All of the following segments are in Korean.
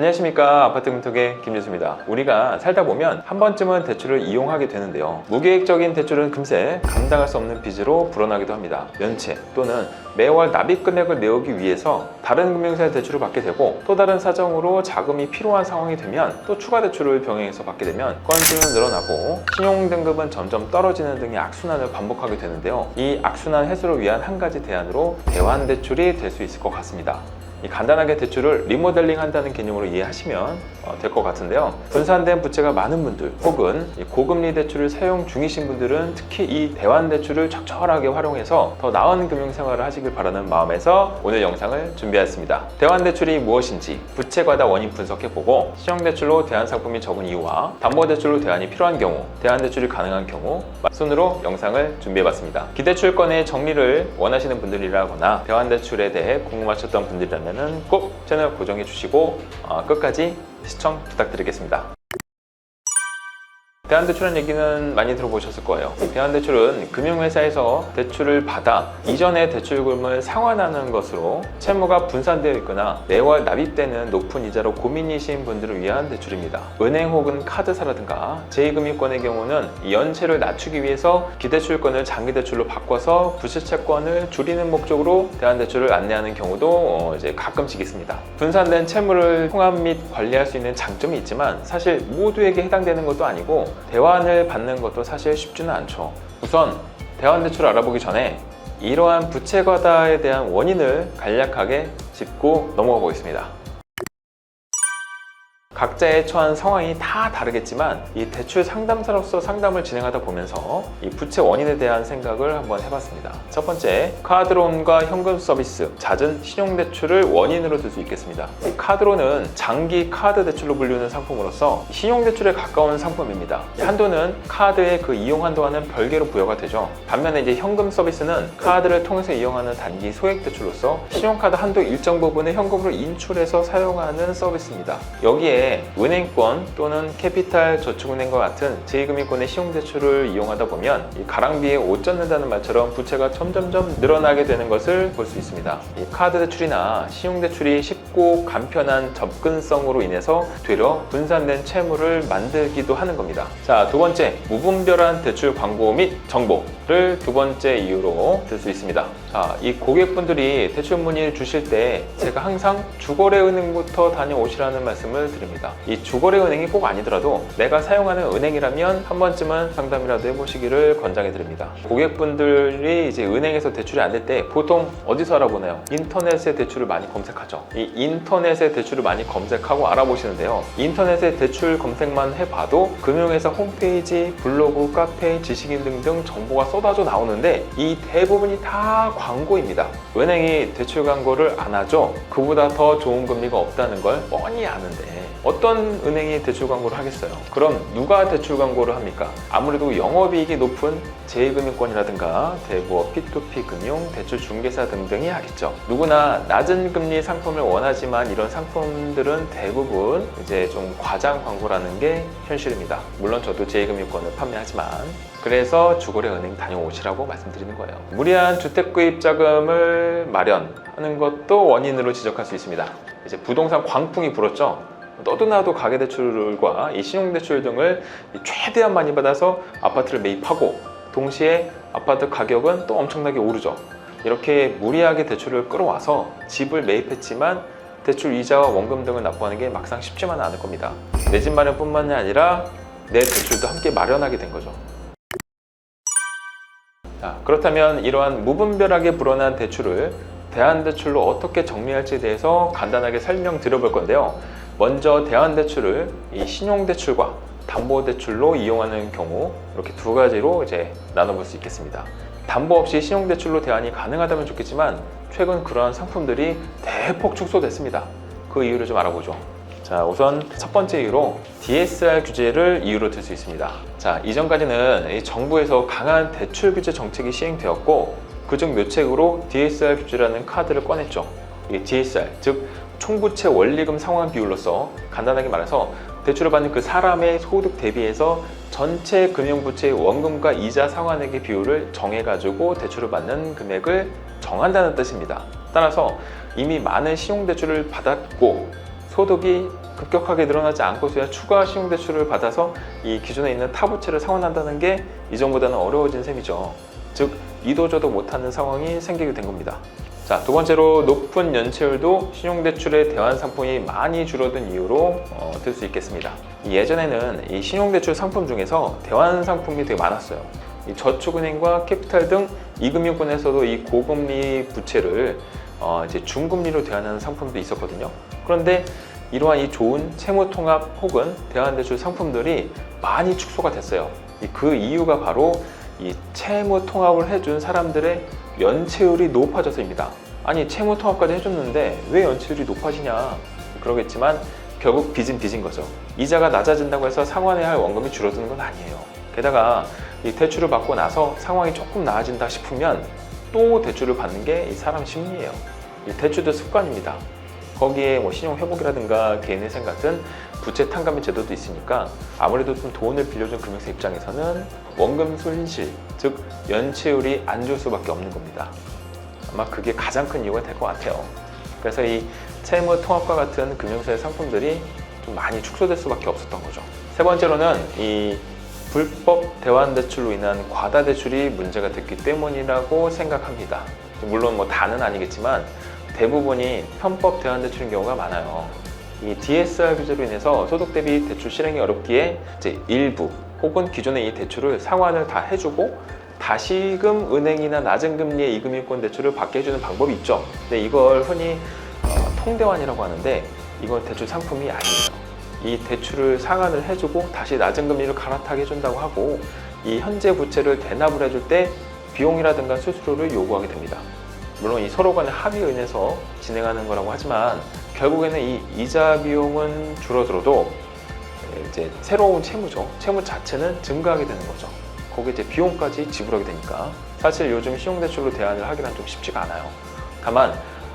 안녕하십니까. 아파트 금톡의 김재수입니다. 우리가 살다 보면 한 번쯤은 대출을 이용하게 되는데요, 무계획적인 대출은 금세 감당할 수 없는 빚으로 불어나기도 합니다. 연체 또는 매월 납입 금액을 메우기 위해서 다른 금융사의 대출을 받게 되고, 또 다른 사정으로 자금이 필요한 상황이 되면 또 추가 대출을 병행해서 받게 되면 건수는 늘어나고 신용등급은 점점 떨어지는 등의 악순환을 반복하게 되는데요, 이 악순환 해소를 위한 한 가지 대안으로 대환대출이 될 수 있을 것 같습니다. 이 간단하게 대출을 리모델링 한다는 개념으로 이해하시면 될 것 같은데요, 분산된 부채가 많은 분들 혹은 고금리 대출을 사용 중이신 분들은 특히 이 대환대출을 적절하게 활용해서 더 나은 금융생활을 하시길 바라는 마음에서 오늘 영상을 준비했습니다. 대환대출이 무엇인지 부채 과다 원인 분석해보고, 신용대출로 대환상품이 적은 이유와 담보대출로 대환이 필요한 경우, 대환대출이 가능한 경우 순으로 영상을 준비해봤습니다. 기대출권의 정리를 원하시는 분들이라거나 대환대출에 대해 궁금하셨던 분들이라면 꼭 채널 고정해 주시고 끝까지 시청 부탁드리겠습니다. 대환대출한 얘기는 많이 들어보셨을 거예요. 대환대출은 금융회사에서 대출을 받아 이전의 대출금을 상환하는 것으로 채무가 분산되어 있거나 매월 납입되는 높은 이자로 고민이신 분들을 위한 대출입니다. 은행 혹은 카드사라든가 제2금융권의 경우는 연체를 낮추기 위해서 기대출권을 장기대출로 바꿔서 부채채권을 줄이는 목적으로 대환대출을 안내하는 경우도 이제 가끔씩 있습니다. 분산된 채무를 통합 및 관리할 수 있는 장점이 있지만 사실 모두에게 해당되는 것도 아니고, 대환을 받는 것도 사실 쉽지는 않죠. 우선 대환대출을 알아보기 전에 이러한 부채 과다에 대한 원인을 간략하게 짚고 넘어가 보겠습니다. 각자의 처한 상황이 다 다르겠지만 이 대출 상담사로서 상담을 진행하다 보면서 이 부채 원인에 대한 생각을 한번 해봤습니다. 첫 번째, 카드론과 현금 서비스, 잦은 신용대출을 원인으로 들 수 있겠습니다. 카드론은 장기 카드 대출로 불리는 상품으로서 신용대출에 가까운 상품입니다. 한도는 카드의 그 이용 한도와는 별개로 부여가 되죠. 반면에 이제 현금 서비스는 카드를 통해서 이용하는 단기 소액 대출로서 신용카드 한도 일정 부분을 현금으로 인출해서 사용하는 서비스입니다. 여기에 은행권 또는 캐피탈 저축은행과 같은 제2금융권의 신용대출을 이용하다 보면 이 가랑비에 옷 젖는다는 말처럼 부채가 점점점 늘어나게 되는 것을 볼 수 있습니다. 이 카드 대출이나 신용대출이 쉽고 간편한 접근성으로 인해서 되려 분산된 채무를 만들기도 하는 겁니다. 자, 두 번째, 무분별한 대출 광고 및 정보를 두 번째 이유로 들 수 있습니다. 자, 이 고객분들이 대출 문의를 주실 때 제가 항상 주거래은행부터 다녀오시라는 말씀을 드립니다. 이 주거래은행이 꼭 아니더라도 내가 사용하는 은행이라면 한 번쯤은 상담이라도 해보시기를 권장해 드립니다. 고객분들이 이제 은행에서 대출이 안 될 때 보통 어디서 알아보나요? 인터넷에 대출을 많이 검색하죠. 이 인터넷에 대출을 많이 검색하고 알아보시는데요, 인터넷에 대출 검색만 해봐도 금융회사 홈페이지, 블로그, 카페, 지식인 등등 정보가 쏟아져 나오는데 이 대부분이 다 광고입니다. 은행이 대출 광고를 안 하죠. 그보다 더 좋은 금리가 없다는 걸 뻔히 아는데 어떤 은행이 대출 광고를 하겠어요? 그럼 누가 대출 광고를 합니까? 아무래도 영업이익이 높은 제2금융권이라든가 대부업, P2P 금융, 대출 중개사 등등이 하겠죠. 누구나 낮은 금리 상품을 원하지만 이런 상품들은 대부분 이제 좀 과장 광고라는 게 현실입니다. 물론 저도 제2금융권을 판매하지만, 그래서 주거래은행 다녀오시라고 말씀드리는 거예요. 무리한 주택구입 자금을 마련하는 것도 원인으로 지적할 수 있습니다. 이제 부동산 광풍이 불었죠. 너도나도 가계대출과 이 신용대출 등을 최대한 많이 받아서 아파트를 매입하고 동시에 아파트 가격은 또 엄청나게 오르죠. 이렇게 무리하게 대출을 끌어와서 집을 매입했지만 대출 이자와 원금 등을 납부하는 게 막상 쉽지만은 않을 겁니다. 내 집 마련뿐만이 아니라 내 대출도 함께 마련하게 된 거죠. 자, 그렇다면 이러한 무분별하게 불어난 대출을 대환대출로 어떻게 정리할지에 대해서 간단하게 설명드려 볼 건데요. 먼저 대환대출을 이 신용대출과 담보대출로 이용하는 경우 이렇게 두 가지로 이제 나눠볼 수 있겠습니다. 담보 없이 신용대출로 대환이 가능하다면 좋겠지만 최근 그러한 상품들이 대폭 축소됐습니다. 그 이유를 좀 알아보죠. 자, 우선 첫 번째 이유로 DSR 규제를 이유로 들 수 있습니다. 자, 이전까지는 이 정부에서 강한 대출 규제 정책이 시행되었고 그중 묘책으로 DSR 규제라는 카드를 꺼냈죠. 이 DSR, 즉 총부채 원리금 상환 비율로서 간단하게 말해서 대출을 받는 그 사람의 소득 대비해서 전체 금융부채의 원금과 이자 상환액의 비율을 정해가지고 대출을 받는 금액을 정한다는 뜻입니다. 따라서 이미 많은 신용대출을 받았고 소득이 급격하게 늘어나지 않고서야 추가 신용대출을 받아서 이 기존에 있는 타 부채를 상환한다는 게 이전보다는 어려워진 셈이죠. 즉 이도저도 못하는 상황이 생기게 된 겁니다. 자, 두 번째로 높은 연체율도 신용대출의 대환 상품이 많이 줄어든 이유로 들 수 있겠습니다. 예전에는 이 신용대출 상품 중에서 대환 상품이 되게 많았어요. 이 저축은행과 캐피탈 등 이금융권에서도 이 고금리 부채를 이제 중금리로 대환하는 상품도 있었거든요. 그런데 이러한 이 좋은 채무통합 혹은 대환대출 상품들이 많이 축소가 됐어요. 그 이유가 바로 이 채무통합을 해준 사람들의 연체율이 높아져서입니다. 아니 채무통합까지 해줬는데 왜 연체율이 높아지냐 그러겠지만 결국 빚은 빚인 거죠. 이자가 낮아진다고 해서 상환해야 할 원금이 줄어드는 건 아니에요. 게다가 이 대출을 받고 나서 상황이 조금 나아진다 싶으면 또 대출을 받는 게 이 사람 심리예요. 이 대출도 습관입니다. 거기에 뭐 신용회복이라든가 개인회생 같은 부채 탕감의 제도도 있으니까 아무래도 좀 돈을 빌려준 금융사 입장에서는 원금 손실, 즉 연체율이 안 좋을 수밖에 없는 겁니다. 아마 그게 가장 큰 이유가 될 것 같아요. 그래서 이 채무 통합과 같은 금융사의 상품들이 좀 많이 축소될 수밖에 없었던 거죠. 세 번째로는 이 불법 대환 대출로 인한 과다 대출이 문제가 됐기 때문이라고 생각합니다. 물론 뭐 다는 아니겠지만 대부분이 편법 대환 대출인 경우가 많아요. 이 DSR 규제로 인해서 소득 대비 대출 실행이 어렵기에 이제 일부 혹은 기존의 이 대출을 상환을 다 해주고 다시금 은행이나 낮은 금리의 이금융권 대출을 받게 해주는 방법이 있죠. 근데 이걸 흔히 통대환이라고 하는데 이건 대출 상품이 아니에요. 이 대출을 상환을 해주고 다시 낮은 금리를 갈아타게 해준다고 하고 이 현재 부채를 대납을 해줄 때 비용이라든가 수수료를 요구하게 됩니다. 물론 이 서로 간의 합의에 의해서 진행하는 거라고 하지만 결국에는 이 이자 비용은 줄어들어도 이제 새로운 채무죠. 채무 자체는 증가하게 되는 거죠. 거기에 이제 비용까지 지불하게 되니까 사실 요즘 신용대출로 대안을 하기는 좀 쉽지가 않아요. 다만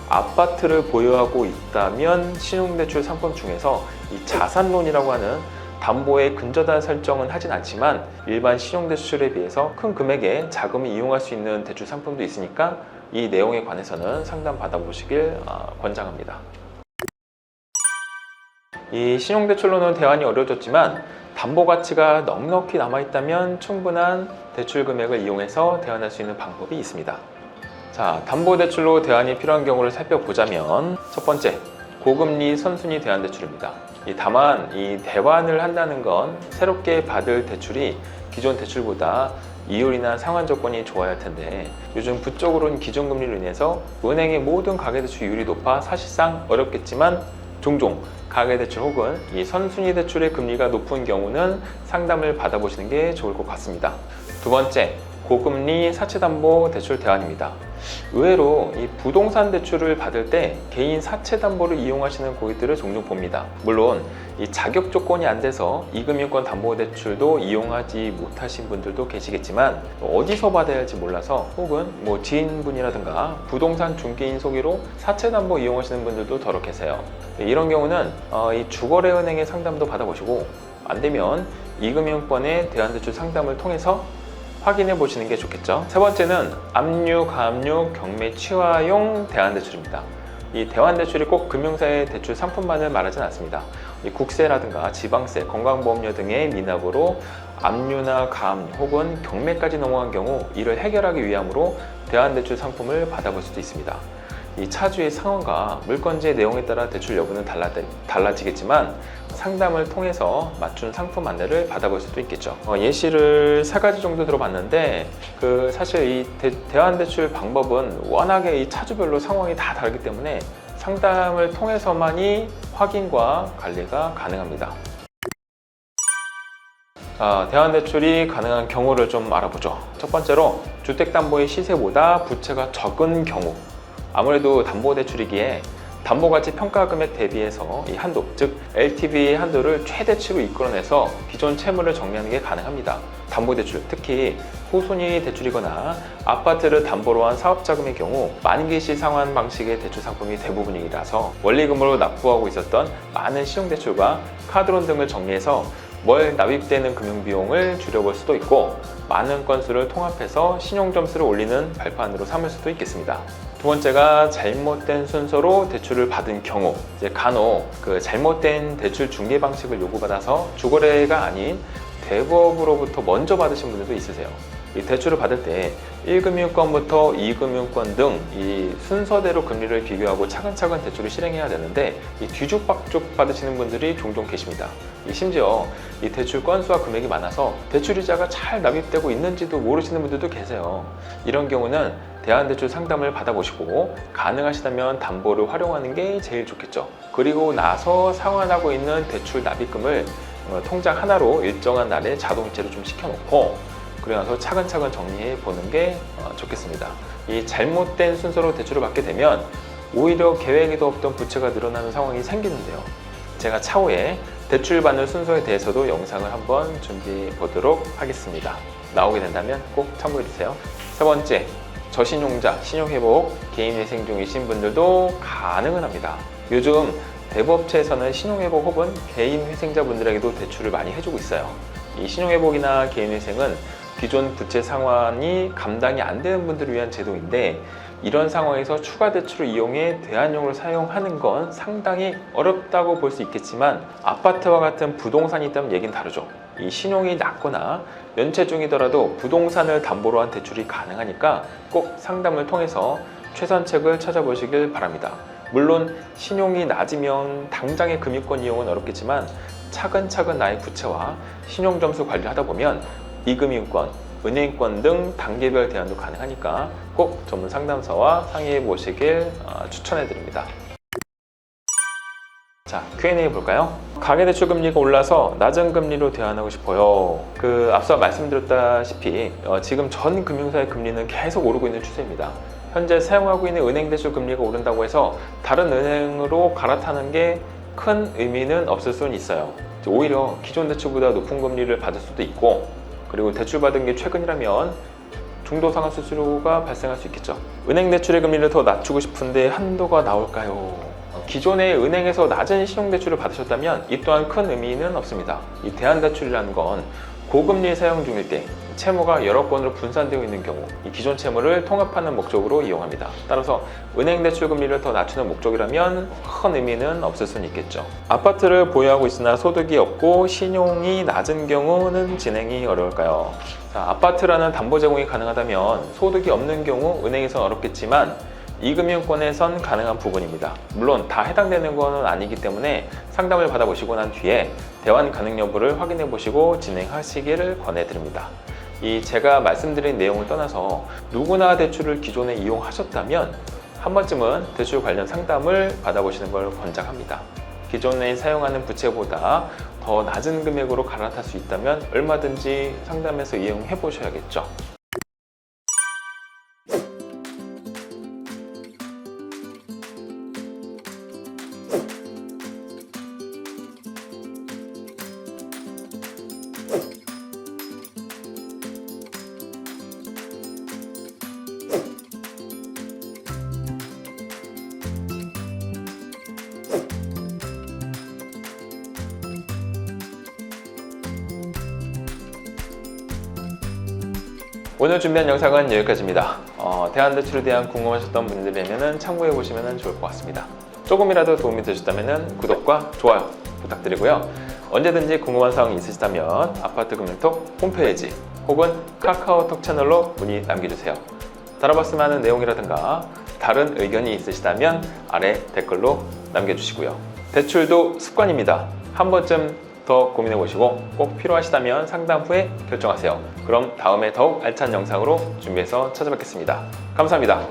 아파트를 보유하고 있다면 신용대출 상품 중에서 이 자산론이라고 하는 담보에 근저당 설정은 하진 않지만 일반 신용대출에 비해서 큰 금액의 자금을 이용할 수 있는 대출 상품도 있으니까 이 내용에 관해서는 상담 받아보시길 권장합니다. 이 신용대출로는 대환이 어려워졌지만 담보 가치가 넉넉히 남아있다면 충분한 대출 금액을 이용해서 대환할 수 있는 방법이 있습니다. 자, 담보대출로 대환이 필요한 경우를 살펴보자면 첫 번째, 고금리 선순위 대환 대출입니다. 다만 이 대환을 한다는 건 새롭게 받을 대출이 기존 대출보다 이율이나 상환 조건이 좋아야 할 텐데 요즘 부적으로는 기존금리로 인해서 은행의 모든 가계대출 이율이 높아 사실상 어렵겠지만 종종 가계대출 혹은 이 선순위 대출의 금리가 높은 경우는 상담을 받아보시는 게 좋을 것 같습니다. 두 번째, 고금리 사채담보 대출 대환입니다. 의외로 이 부동산 대출을 받을 때 개인 사채담보를 이용하시는 고객들을 종종 봅니다. 물론 이 자격 조건이 안 돼서 이금융권 담보대출도 이용하지 못하신 분들도 계시겠지만 어디서 받아야 할지 몰라서 혹은 뭐 지인분이라든가 부동산 중개인 소개로 사채담보 이용하시는 분들도 더러 계세요. 이런 경우는 이 주거래은행의 상담도 받아보시고 안 되면 이금융권의 대환대출 상담을 통해서 확인해 보시는 게 좋겠죠. 세 번째는 압류, 가압류, 경매 취하용 대환대출입니다. 이 대환대출이 꼭 금융사의 대출 상품만을 말하진 않습니다. 이 국세라든가 지방세, 건강보험료 등의 미납으로 압류나 가압류 혹은 경매까지 넘어간 경우 이를 해결하기 위함으로 대환대출 상품을 받아볼 수도 있습니다. 이 차주의 상황과 물건지의 내용에 따라 대출 여부는 달라지겠지만 상담을 통해서 맞춘 상품 안내를 받아볼 수도 있겠죠. 예시를 3가지 정도 들어봤는데 사실 이 대환대출 방법은 워낙에 이 차주별로 상황이 다 다르기 때문에 상담을 통해서만이 확인과 관리가 가능합니다. 대환대출이 가능한 경우를 좀 알아보죠. 첫 번째로 주택담보의 시세보다 부채가 적은 경우, 아무래도 담보대출이기에 담보가치 평가금액 대비해서 이 한도, 즉 LTV 한도를 최대치로 이끌어내서 기존 채무를 정리하는 게 가능합니다. 담보대출, 특히 후순위 대출이거나 아파트를 담보로 한 사업자금의 경우 만기시 상환 방식의 대출 상품이 대부분이라서 원리금으로 납부하고 있었던 많은 신용대출과 카드론 등을 정리해서 월 납입되는 금융비용을 줄여볼 수도 있고 많은 건수를 통합해서 신용점수를 올리는 발판으로 삼을 수도 있겠습니다. 두 번째가 잘못된 순서로 대출을 받은 경우, 이제 간혹 그 잘못된 대출 중개 방식을 요구받아서 주거래가 아닌 대부업으로부터 먼저 받으신 분들도 있으세요. 이 대출을 받을 때 1금융권부터 2금융권 등 이 순서대로 금리를 비교하고 차근차근 대출을 실행해야 되는데 이 뒤죽박죽 받으시는 분들이 종종 계십니다. 심지어 이 대출 건수와 금액이 많아서 대출이자가 잘 납입되고 있는지도 모르시는 분들도 계세요. 이런 경우는 대안대출 상담을 받아보시고 가능하시다면 담보를 활용하는 게 제일 좋겠죠. 그리고 나서 상환하고 있는 대출 납입금을 통장 하나로 일정한 날에 자동이체로 좀 시켜놓고 그래서 차근차근 정리해 보는 게 좋겠습니다. 이 잘못된 순서로 대출을 받게 되면 오히려 계획에도 없던 부채가 늘어나는 상황이 생기는데요. 제가 차후에 대출 받는 순서에 대해서도 영상을 한번 준비해 보도록 하겠습니다. 나오게 된다면 꼭 참고해 주세요. 세 번째, 저신용자, 신용회복, 개인회생 중이신 분들도 가능은 합니다. 요즘 대부업체에서는 신용회복 혹은 개인회생자분들에게도 대출을 많이 해주고 있어요. 이 신용회복이나 개인회생은 기존 부채 상환이 감당이 안 되는 분들을 위한 제도인데 이런 상황에서 추가 대출을 이용해 대안용으로 사용하는 건 상당히 어렵다고 볼 수 있겠지만 아파트와 같은 부동산이 있다면 얘기는 다르죠. 이 신용이 낮거나 연체 중이더라도 부동산을 담보로 한 대출이 가능하니까 꼭 상담을 통해서 최선책을 찾아보시길 바랍니다. 물론 신용이 낮으면 당장의 금융권 이용은 어렵겠지만 차근차근 나의 부채와 신용점수 관리를 하다 보면 이금융권, 은행권 등 단계별 대안도 가능하니까 꼭 전문 상담사와 상의해 보시길 추천해 드립니다. 자, Q&A 볼까요? 가계대출 금리가 올라서 낮은 금리로 대안하고 싶어요. 앞서 말씀드렸다시피 지금 전 금융사의 금리는 계속 오르고 있는 추세입니다. 현재 사용하고 있는 은행 대출 금리가 오른다고 해서 다른 은행으로 갈아타는 게 큰 의미는 없을 수는 있어요. 오히려 기존 대출보다 높은 금리를 받을 수도 있고 그리고 대출 받은 게 최근이라면 중도 상환 수수료가 발생할 수 있겠죠. 은행 대출의 금리를 더 낮추고 싶은데 한도가 나올까요? 기존에 은행에서 낮은 신용대출을 받으셨다면 이 또한 큰 의미는 없습니다. 이 대안대출이라는 건 고금리 사용 중일 때 채무가 여러 건으로 분산되어 있는 경우 이 기존 채무를 통합하는 목적으로 이용합니다. 따라서 은행 대출 금리를 더 낮추는 목적이라면 큰 의미는 없을 수는 있겠죠. 아파트를 보유하고 있으나 소득이 없고 신용이 낮은 경우는 진행이 어려울까요? 자, 아파트라는 담보 제공이 가능하다면 소득이 없는 경우 은행에서는 어렵겠지만 이금융권에선 가능한 부분입니다. 물론 다 해당되는 것은 아니기 때문에 상담을 받아보시고 난 뒤에 대환 가능 여부를 확인해 보시고 진행하시기를 권해드립니다. 제가 말씀드린 내용을 떠나서 누구나 대출을 기존에 이용하셨다면 한 번쯤은 대출 관련 상담을 받아보시는 걸 권장합니다. 기존에 사용하는 부채보다 더 낮은 금액으로 갈아탈 수 있다면 얼마든지 상담해서 이용해 보셔야겠죠. 오늘 준비한 영상은 여기까지입니다. 대안대출에 대한 궁금하셨던 분들이라면 참고해 보시면 좋을 것 같습니다. 조금이라도 도움이 되셨다면 구독과 좋아요 부탁드리고요. 언제든지 궁금한 사항이 있으시다면 아파트금융톡 홈페이지 혹은 카카오톡 채널로 문의 남겨주세요. 다뤄봤으면 하는 내용이라든가 다른 의견이 있으시다면 아래 댓글로 남겨주시고요. 대출도 습관입니다. 한 번쯤 더 고민해 보시고 꼭 필요하시다면 상담 후에 결정하세요. 그럼 다음에 더욱 알찬 영상으로 준비해서 찾아뵙겠습니다. 감사합니다.